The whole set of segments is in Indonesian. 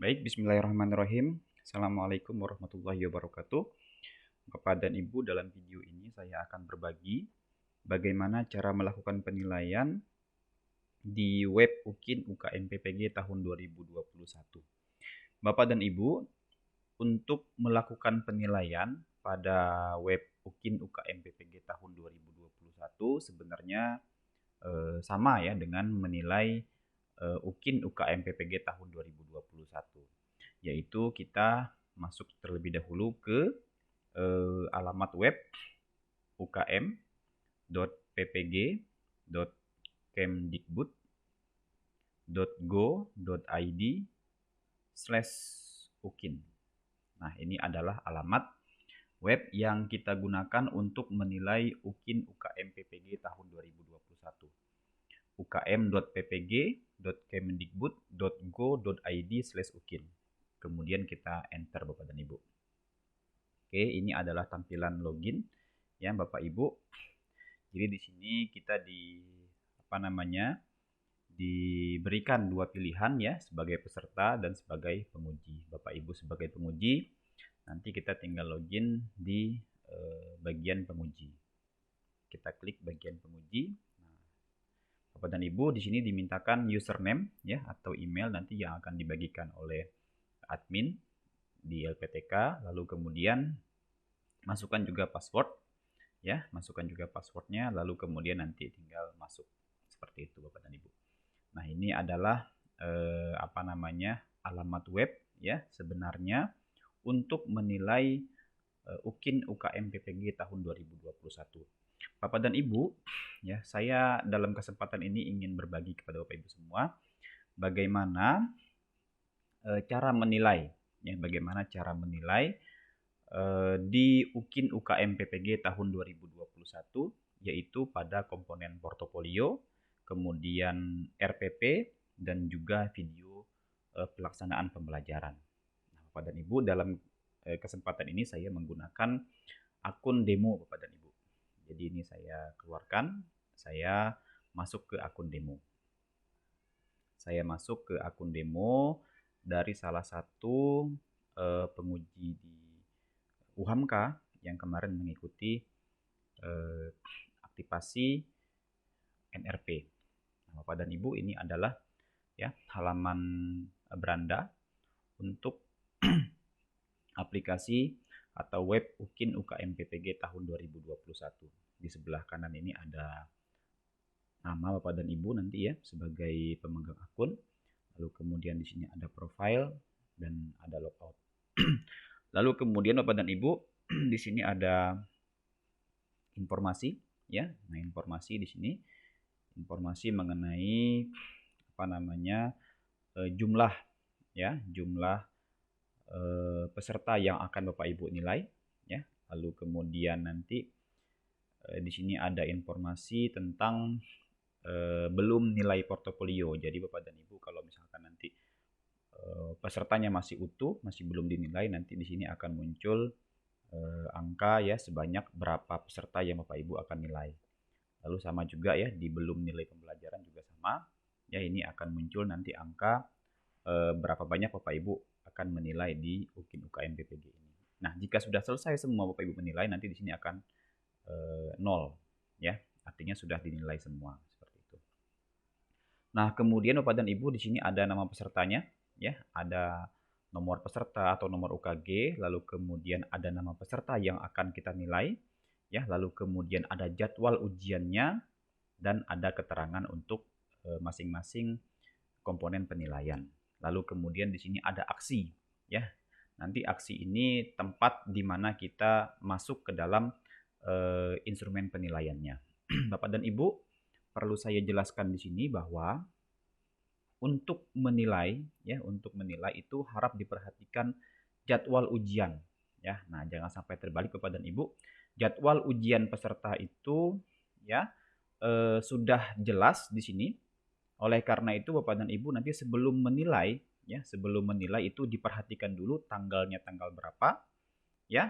Baik, bismillahirrahmanirrahim. Assalamualaikum warahmatullahi wabarakatuh. Bapak dan Ibu, dalam video ini saya akan berbagi bagaimana cara melakukan penilaian di web UKIN UKM PPG tahun 2021. Bapak dan Ibu, untuk melakukan penilaian pada web UKIN UKM PPG tahun 2021 sebenarnya sama ya dengan menilai UKIN UKM PPG tahun 2021. Yaitu kita masuk terlebih dahulu ke alamat web ukm.ppg.kemdikbud.go.id/ukin. Nah, ini adalah alamat web yang kita gunakan untuk menilai UKIN UKM PPG tahun 2021. ukm.ppg.kemdikbud.go.id/ukin. Kemudian kita enter Bapak dan Ibu. Oke, ini adalah tampilan login ya Bapak Ibu. Jadi di sini kita diberikan dua pilihan ya, sebagai peserta dan sebagai penguji. Bapak Ibu sebagai penguji, nanti kita tinggal login di bagian penguji. Kita klik bagian penguji. Nah, Bapak dan Ibu di sini dimintakan username ya atau email nanti yang akan dibagikan oleh admin di LPTK, lalu kemudian masukkan juga password ya, masukkan juga passwordnya, lalu kemudian nanti tinggal masuk seperti itu Bapak dan Ibu. Nah, ini adalah alamat web ya sebenarnya untuk menilai UKIN UKM PPG tahun 2021. Bapak dan Ibu, ya, saya dalam kesempatan ini ingin berbagi kepada Bapak Ibu semua bagaimana cara menilai ya, bagaimana cara menilai di UKIN UKM PPG tahun 2021, yaitu pada komponen portofolio, kemudian RPP, dan juga video pelaksanaan pembelajaran. Nah, Bapak dan Ibu, dalam kesempatan ini saya menggunakan akun demo Bapak dan Ibu. Jadi ini saya keluarkan, saya masuk ke akun demo. Saya masuk ke akun demo dari salah satu penguji di UHAMK yang kemarin mengikuti aktivasi NRP. Nah, Bapak dan Ibu, ini adalah ya halaman beranda untuk aplikasi atau web UKIN UKM PPG tahun 2021. Di sebelah kanan ini ada nama Bapak dan Ibu nanti ya sebagai pemegang akun. Lalu kemudian di sini ada profile dan ada logout. Lalu kemudian Bapak dan Ibu di sini ada informasi ya. Nah, informasi di sini informasi mengenai jumlah ya, jumlah peserta yang akan Bapak Ibu nilai ya. Lalu kemudian nanti di sini ada informasi tentang belum nilai portofolio. Jadi Bapak dan Ibu kalau misalkan nanti pesertanya masih utuh, masih belum dinilai, nanti di sini akan muncul angka ya sebanyak berapa peserta yang Bapak Ibu akan nilai. Lalu sama juga ya di belum nilai pembelajaran juga sama. Ya, ini akan muncul nanti angka berapa banyak Bapak Ibu akan menilai di UKIN UKM PPG ini. Nah, jika sudah selesai semua Bapak Ibu menilai, nanti di sini akan 0 ya. Artinya sudah dinilai semua seperti itu. Nah, kemudian Bapak dan Ibu di sini ada nama pesertanya ya, ada nomor peserta atau nomor UKG, lalu kemudian ada nama peserta yang akan kita nilai ya, lalu kemudian ada jadwal ujiannya dan ada keterangan untuk masing-masing komponen penilaian. Lalu kemudian di sini ada aksi ya. Nanti aksi ini tempat di mana kita masuk ke dalam instrumen penilaiannya. Bapak dan Ibu, perlu saya jelaskan di sini bahwa untuk menilai ya, untuk menilai itu harap diperhatikan jadwal ujian ya. Nah, jangan sampai terbalik Bapak dan Ibu. Jadwal ujian peserta itu ya sudah jelas di sini. Oleh karena itu Bapak dan Ibu nanti sebelum menilai ya, sebelum menilai itu diperhatikan dulu tanggalnya tanggal berapa ya,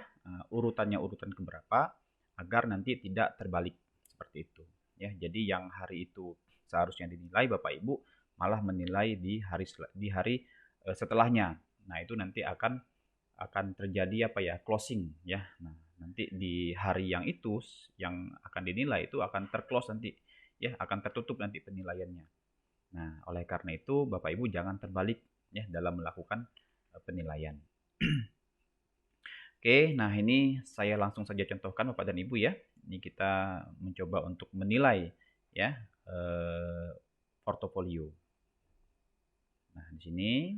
urutannya urutan keberapa agar nanti tidak terbalik seperti itu ya. Jadi yang hari itu seharusnya dinilai Bapak Ibu malah menilai di hari setelahnya. Nah, itu nanti akan terjadi apa ya, closing ya. Nah, nanti di hari yang itu yang akan dinilai itu akan terclose nanti ya, akan tertutup nanti penilaiannya. Nah, oleh karena itu Bapak Ibu jangan terbalik ya dalam melakukan penilaian. Oke, nah ini saya langsung saja contohkan Bapak dan Ibu ya. Ini kita mencoba untuk menilai ya portofolio. Nah, di sini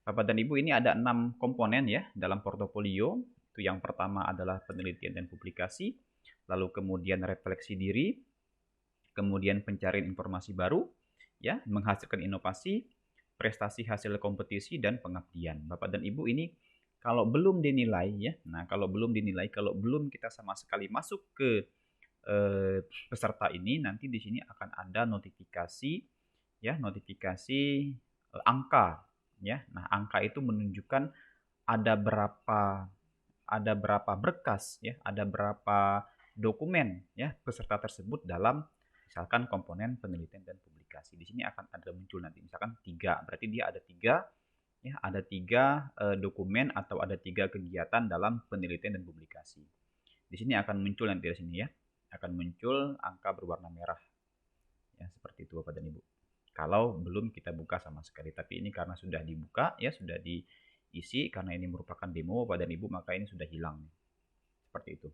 Bapak dan Ibu ini ada 6 komponen ya dalam portofolio. Itu yang pertama adalah penelitian dan publikasi, lalu kemudian refleksi diri, kemudian pencarian informasi baru, ya, menghasilkan inovasi, prestasi hasil kompetisi dan pengabdian. Bapak dan Ibu ini kalau belum dinilai ya. Nah, kalau belum dinilai, kalau belum kita sama sekali masuk ke peserta ini, nanti di sini akan ada notifikasi ya, notifikasi angka ya. Nah, angka itu menunjukkan ada berapa berkas ya, ada berapa dokumen ya peserta tersebut dalam misalkan komponen penelitian dan publikasi. Di sini akan ada muncul nanti misalkan 3, berarti dia ada 3 ya, ada 3 dokumen atau ada 3 kegiatan dalam penelitian dan publikasi. Di sini akan muncul nanti di sini ya, akan muncul angka berwarna merah. Ya, seperti itu Bapak dan Ibu. Kalau belum kita buka sama sekali, tapi ini karena sudah dibuka ya, sudah diisi karena ini merupakan demo Bapak dan Ibu, maka ini sudah hilang. Seperti itu.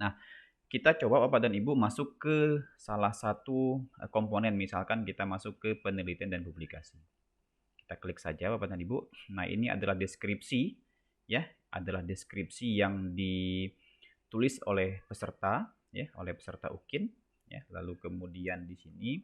Nah, kita coba Bapak dan Ibu masuk ke salah satu komponen, misalkan kita masuk ke penelitian dan publikasi. Kita klik saja Bapak dan Ibu. Nah, ini adalah deskripsi ya, adalah deskripsi yang ditulis oleh peserta ya, oleh peserta UKIN ya. Lalu kemudian di sini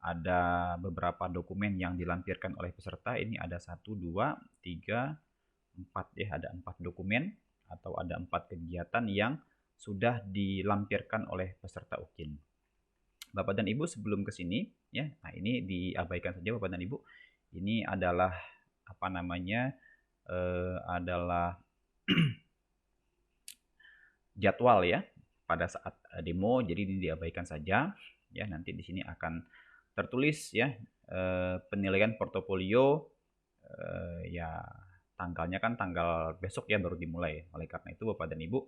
ada beberapa dokumen yang dilampirkan oleh peserta. Ini ada 1, 2, 3, 4 ya, ada 4 dokumen atau ada 4 kegiatan yang sudah dilampirkan oleh peserta UKIN. Bapak dan Ibu sebelum ke sini ya, nah ini diabaikan saja Bapak dan Ibu. Ini adalah apa namanya? Adalah jadwal ya pada saat demo, jadi ini diabaikan saja ya. Nanti di sini akan tertulis ya penilaian portofolio ya, tanggalnya kan tanggal besok ya baru dimulai. Oleh karena itu Bapak dan Ibu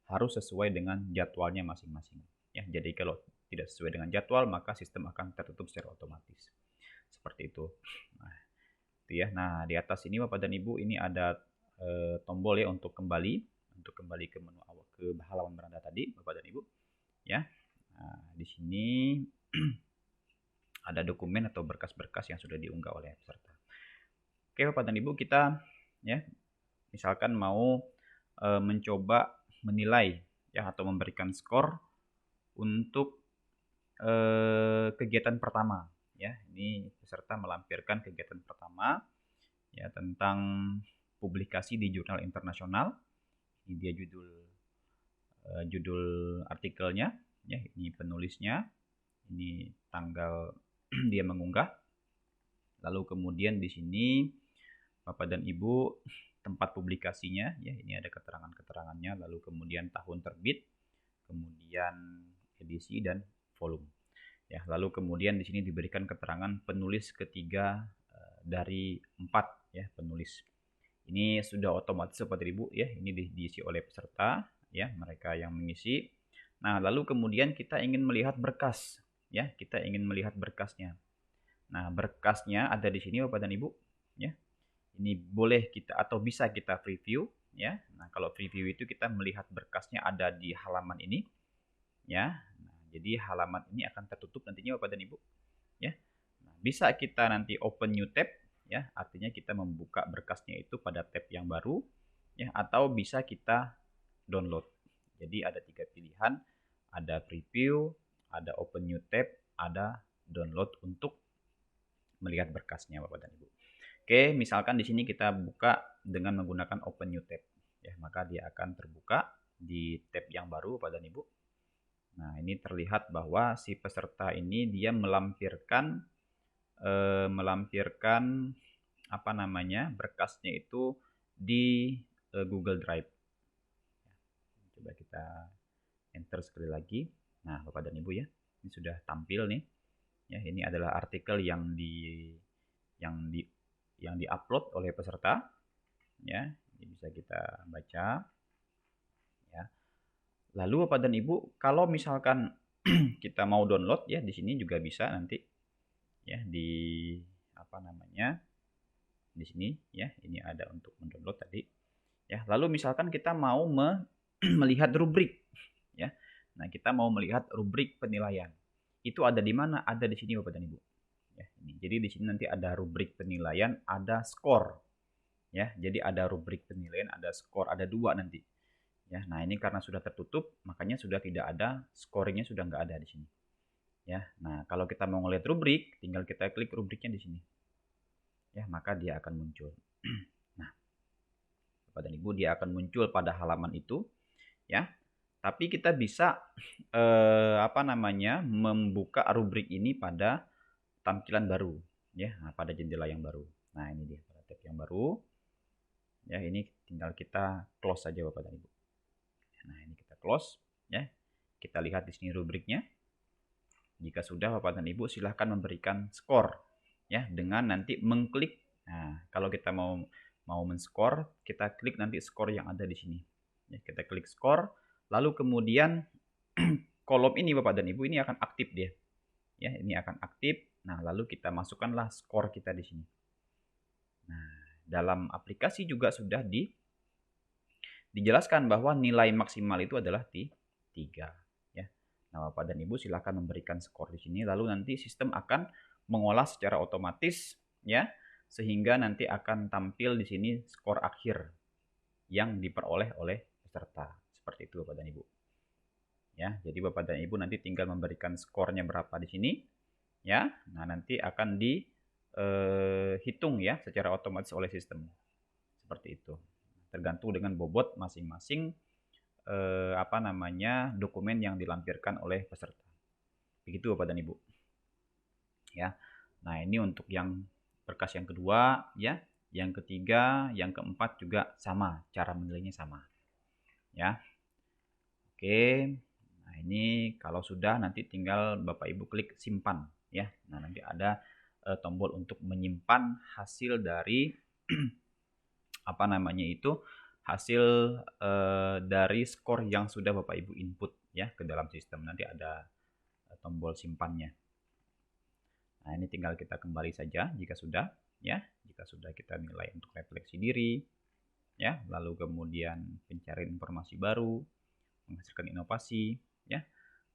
harus sesuai dengan jadwalnya masing-masing ya. Jadi kalau tidak sesuai dengan jadwal maka sistem akan tertutup secara otomatis. Seperti itu. Nah, itu ya. Nah, di atas ini Bapak dan Ibu ini ada tombol ya untuk kembali ke menu awal, ke halaman beranda tadi Bapak dan Ibu ya. Nah, di sini ada dokumen atau berkas-berkas yang sudah diunggah oleh peserta. Oke Bapak dan Ibu, kita ya misalkan mau mencoba menilai ya atau memberikan skor untuk kegiatan pertama ya. Ini peserta melampirkan kegiatan pertama ya tentang publikasi di jurnal internasional. Ini dia judul artikelnya ya, ini penulisnya, ini tanggal dia mengunggah. Lalu kemudian di sini Bapak dan Ibu tempat publikasinya ya, ini ada keterangan-keterangannya, lalu kemudian tahun terbit, kemudian edisi dan volume. Ya, lalu kemudian di sini diberikan keterangan penulis ketiga dari 4 ya penulis. Ini sudah otomatis Bapak Ibu ya, ini diisi oleh peserta ya, mereka yang mengisi. Nah, lalu kemudian kita ingin melihat berkas ya, kita ingin melihat berkasnya. Nah, berkasnya ada di sini Bapak dan Ibu ya. Ini boleh kita atau bisa kita preview ya. Nah, kalau preview itu kita melihat berkasnya ada di halaman ini ya. Nah, jadi halaman ini akan tertutup nantinya Bapak dan Ibu ya. Nah, bisa kita nanti open new tab ya, artinya kita membuka berkasnya itu pada tab yang baru ya, atau bisa kita download. Jadi ada 3 pilihan, ada preview, ada open new tab, ada download untuk melihat berkasnya Bapak dan Ibu. Oke, misalkan di sini kita buka dengan menggunakan open new tab ya, maka dia akan terbuka di tab yang baru Bapak dan Ibu. Nah, ini terlihat bahwa si peserta ini dia melampirkan apa namanya, berkasnya itu di Google Drive. Coba kita enter sekali lagi. Nah, Bapak dan Ibu ya, ini sudah tampil nih. Ya, ini adalah artikel yang yang diupload oleh peserta, ya. Ini bisa kita baca, ya. Lalu Bapak dan Ibu, kalau misalkan kita mau download, ya, di sini juga bisa nanti, ya, di apa namanya, di sini, ya, ini ada untuk mendownload tadi, ya. Lalu misalkan kita mau melihat rubrik, ya. Nah, kita mau melihat rubrik penilaian. Itu ada di mana? Ada di sini Bapak dan Ibu. Ya, ini. Jadi di sini nanti ada rubrik penilaian, ada skor. Ya, jadi ada rubrik penilaian, ada skor, ada dua nanti. Ya, nah ini karena sudah tertutup, makanya sudah tidak ada scoringnya, sudah nggak ada di sini. Ya, nah kalau kita mau ngelihat rubrik, tinggal kita klik rubriknya di sini. Ya, maka dia akan muncul. Nah, Bapak dan Ibu, dia akan muncul pada halaman itu. Ya, tapi kita bisa apa namanya, membuka rubrik ini pada tampilan baru, ya, nah, pada jendela yang baru. Nah, ini dia pada tab yang baru. Ya, ini tinggal kita close saja Bapak dan Ibu. Nah, ini kita close, ya. Kita lihat di sini rubriknya. Jika sudah Bapak dan Ibu, silahkan memberikan skor, ya, dengan nanti mengklik. Nah, kalau kita mau men-skor, kita klik nanti skor yang ada di sini. Ya, kita klik skor, lalu kemudian kolom ini Bapak dan Ibu ini akan aktif dia. Ya, ini akan aktif. Nah, lalu kita masukkanlah skor kita di sini. Nah, dalam aplikasi juga sudah dijelaskan bahwa nilai maksimal itu adalah 3. Ya. Nah, Bapak dan Ibu silahkan memberikan skor di sini, lalu nanti sistem akan mengolah secara otomatis, ya, sehingga nanti akan tampil di sini skor akhir yang diperoleh oleh peserta. Seperti itu Bapak dan Ibu. Ya, jadi Bapak dan Ibu nanti tinggal memberikan skornya berapa di sini, ya. Nah, nanti akan dihitung, ya, secara otomatis oleh sistem. Seperti itu. Tergantung dengan bobot masing-masing apa namanya, dokumen yang dilampirkan oleh peserta. Begitu Bapak dan Ibu. Ya. Nah, ini untuk yang berkas yang kedua, ya. Yang ketiga, yang keempat juga sama, cara menilainya sama. Ya. Oke. Nah, ini kalau sudah nanti tinggal Bapak Ibu klik simpan, ya. Nah, nanti ada tombol untuk menyimpan hasil dari apa namanya itu, hasil dari skor yang sudah Bapak Ibu input, ya, ke dalam sistem. Nanti ada tombol simpannya. Nah, ini tinggal kita kembali saja jika sudah, ya. Jika sudah, kita nilai untuk refleksi diri, ya. Lalu kemudian pencarian informasi baru, menghasilkan inovasi, ya.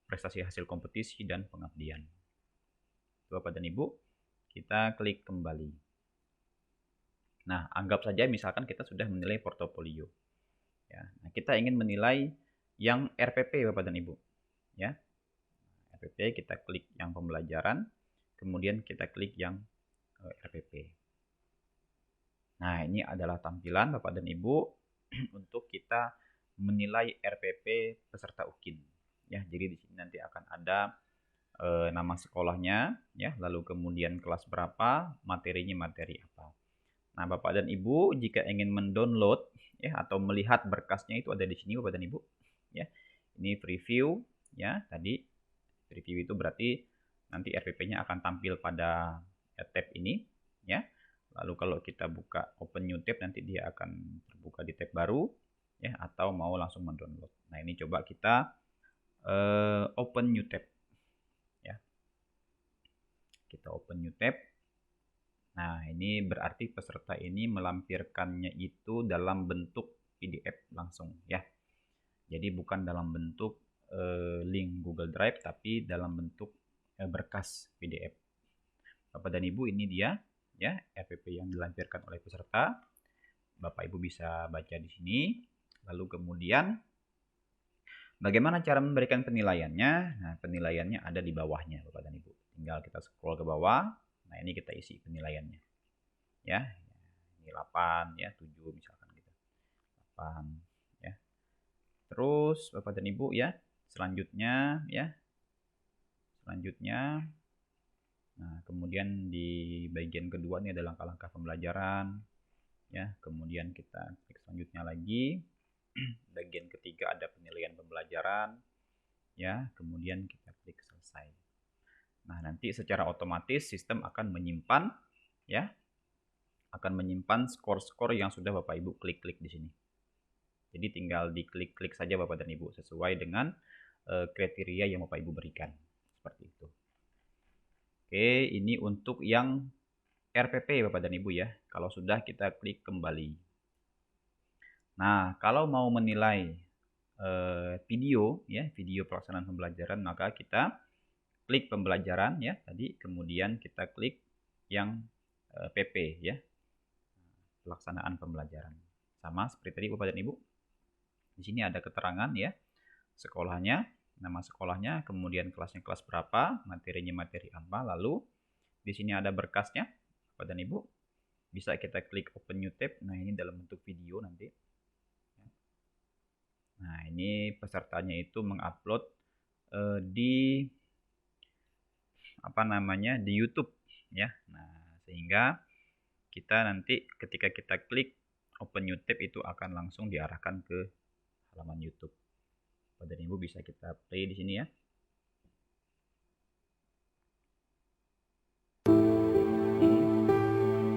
Prestasi hasil kompetisi dan pengabdian. Bapak dan Ibu, kita klik kembali. Nah, anggap saja misalkan kita sudah menilai portofolio. Ya, nah, kita ingin menilai yang RPP Bapak dan Ibu. Ya, RPP kita klik yang pembelajaran, kemudian kita klik yang RPP. Nah, ini adalah tampilan Bapak dan Ibu untuk kita menilai RPP peserta UKIN. Ya, jadi di sini nanti akan ada nama sekolahnya, ya, lalu kemudian kelas berapa, materinya materi apa. Nah, Bapak dan Ibu jika ingin mendownload, ya, atau melihat berkasnya itu ada di sini Bapak dan Ibu, ya. Ini preview, ya, tadi preview itu berarti nanti RPP-nya akan tampil pada tab ini, ya. Lalu kalau kita buka open new tab, nanti dia akan terbuka di tab baru, ya, atau mau langsung mendownload. Nah, ini coba kita open new tab, ya. Kita open new tab. Nah, ini berarti peserta ini melampirkannya itu dalam bentuk PDF langsung, ya. Jadi bukan dalam bentuk link Google Drive, tapi dalam bentuk berkas PDF. Bapak dan Ibu, ini dia, ya, RPP yang dilampirkan oleh peserta. Bapak Ibu bisa baca di sini. Lalu kemudian bagaimana cara memberikan penilaiannya? Nah, penilaiannya ada di bawahnya Bapak dan Ibu. Tinggal kita scroll ke bawah. Nah, ini kita isi penilaiannya. Ya, ini 8, ya, 7 misalkan gitu. 8, ya. Terus Bapak dan Ibu, ya, selanjutnya, ya. Selanjutnya, nah, kemudian di bagian kedua ini ada langkah-langkah pembelajaran, ya. Kemudian kita klik selanjutnya lagi. Bagian ketiga ada penilaian pembelajaran, ya. Kemudian kita klik selesai. Nah, nanti secara otomatis sistem akan menyimpan, ya, akan menyimpan skor-skor yang sudah Bapak Ibu klik-klik di sini. Jadi tinggal diklik-klik saja Bapak dan Ibu sesuai dengan kriteria yang Bapak Ibu berikan. Seperti itu. Oke, ini untuk yang RPP Bapak dan Ibu ya. Kalau sudah kita klik kembali. Nah, kalau mau menilai video ya, video pelaksanaan pembelajaran, maka kita klik pembelajaran ya tadi, kemudian kita klik yang PP ya, pelaksanaan pembelajaran. Sama seperti tadi Bapak dan Ibu. Di sini ada keterangan ya, sekolahnya, nama sekolahnya, kemudian kelasnya kelas berapa, materinya materi apa, lalu di sini ada berkasnya Bapak dan Ibu. Bisa kita klik open new tab. Nah, ini dalam bentuk video nanti. Nah, ini pesertanya itu mengupload di di YouTube ya. Nah, sehingga kita nanti ketika kita klik open new tab itu akan langsung diarahkan ke halaman YouTube. Bapak dan Ibu bisa kita play di sini ya.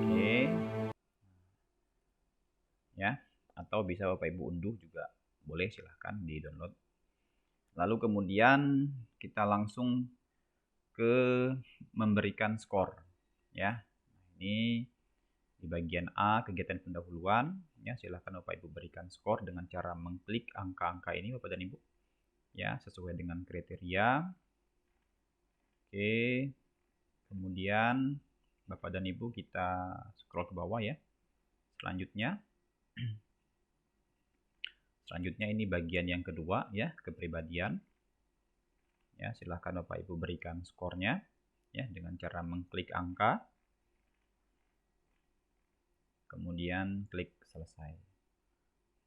Oke. Ya, atau bisa Bapak Ibu unduh juga boleh, silahkan di download. Lalu kemudian kita langsung ke memberikan skor ya. Ini di bagian A, kegiatan pendahuluan ya, silahkan Bapak Ibu berikan skor dengan cara mengklik angka-angka ini Bapak dan Ibu ya, sesuai dengan kriteria. Oke, kemudian Bapak dan Ibu kita scroll ke bawah ya. Selanjutnya ini bagian yang kedua ya, kepribadian. Ya, silahkan Bapak Ibu berikan skornya ya dengan cara mengklik angka. Kemudian klik selesai.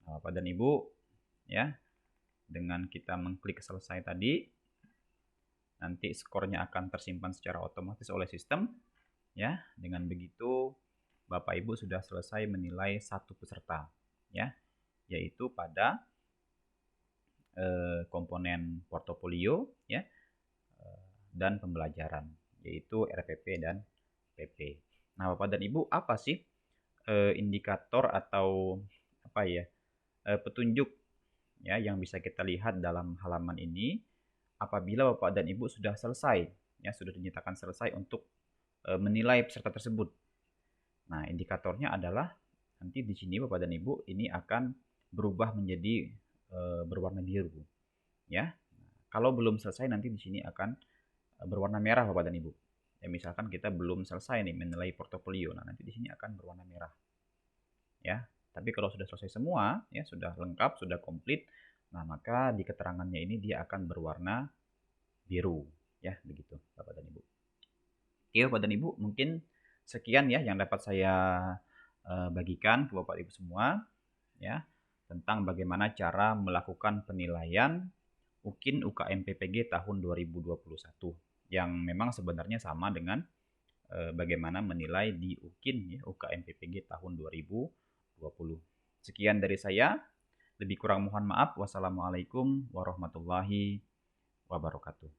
Nah, Bapak dan Ibu ya, dengan kita mengklik selesai tadi, nanti skornya akan tersimpan secara otomatis oleh sistem ya. Dengan begitu Bapak Ibu sudah selesai menilai satu peserta ya, yaitu pada komponen portofolio ya, dan pembelajaran, yaitu RPP dan PP. Nah, Bapak dan Ibu, apa sih indikator atau petunjuk ya yang bisa kita lihat dalam halaman ini apabila Bapak dan Ibu sudah selesai ya, sudah dinyatakan selesai untuk menilai peserta tersebut. Nah, indikatornya adalah nanti di sini Bapak dan Ibu ini akan berubah menjadi berwarna biru ya. Kalau belum selesai nanti di sini akan berwarna merah Bapak dan Ibu. Ya, misalkan kita belum selesai nih menilai portofolio, nah nanti di sini akan berwarna merah. Ya, tapi kalau sudah selesai semua, ya sudah lengkap, sudah komplit, nah maka di keterangannya ini dia akan berwarna biru, ya begitu Bapak dan Ibu. Oke Bapak dan Ibu, mungkin sekian ya yang dapat saya bagikan ke Bapak Ibu semua, ya tentang bagaimana cara melakukan penilaian UKIN UKM PPG tahun 2021 yang memang sebenarnya sama dengan bagaimana menilai di UKIN ya, UKM PPG tahun 2020. Sekian dari saya, lebih kurang mohon maaf. Wassalamualaikum warahmatullahi wabarakatuh.